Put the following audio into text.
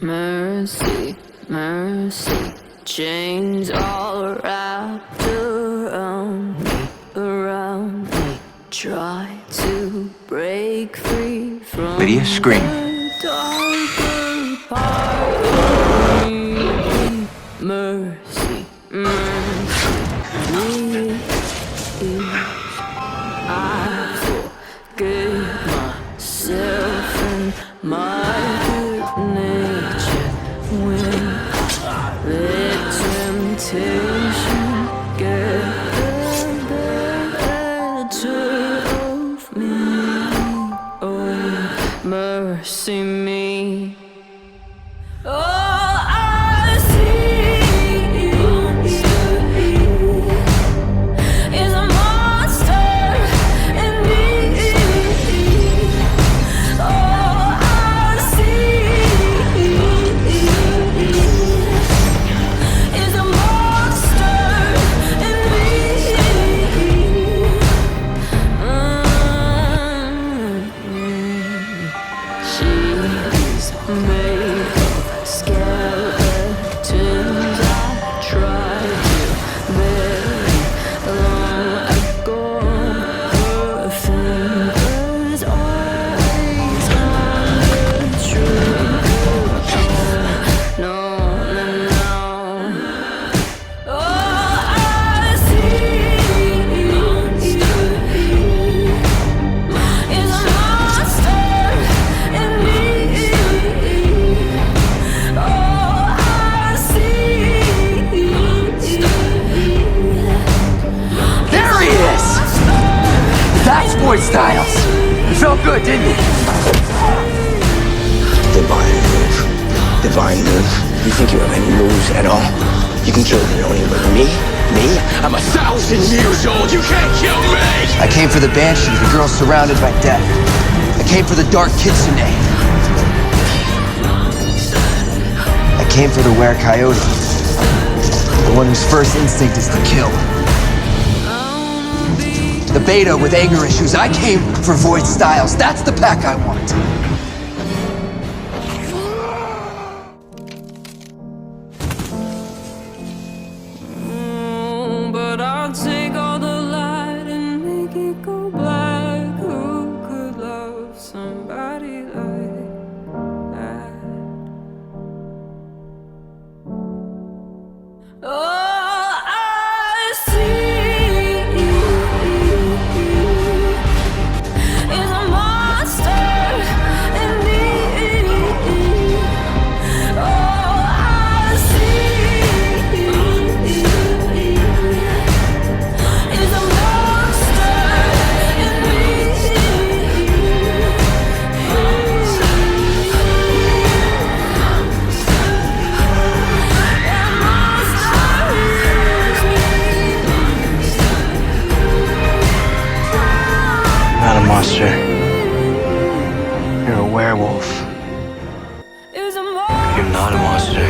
Mercy, mercy, chains all wrapped around me. Try to break free from Lydia, scream. the darker part of me. Mercy, mercy, please. I forgive myself and my good nature when I let temptation get the better of me. Oh, mercy me. Oh, I see is a monster in me. Oh, I see is a monster in me. She's made of skeletons. I tried to bury long ago. Her fingers always on the trigger. No, no, no. Oh, I see is a monster in me. Oh, I see. There he is! That's Boyd Styles! It felt good, didn't it? Divine move. Divine move. You think you have any moves at all? You can kill anyone, but me? I'm 1,000 years old. You can't kill me! I came for the Banshee, the girl surrounded by death. I came for the Dark Kitsune. I came for the Were-Coyote. The one whose first instinct is to kill. The Beta with anger issues. I came for Void Styles. That's the pack I want. But I'll take all the light and make it go black. Who could love somebody like that? Oh, I see is a monster in me. Oh, I see is a monster in me. Not a monster. You're a werewolf. Is a monster. You're not a monster.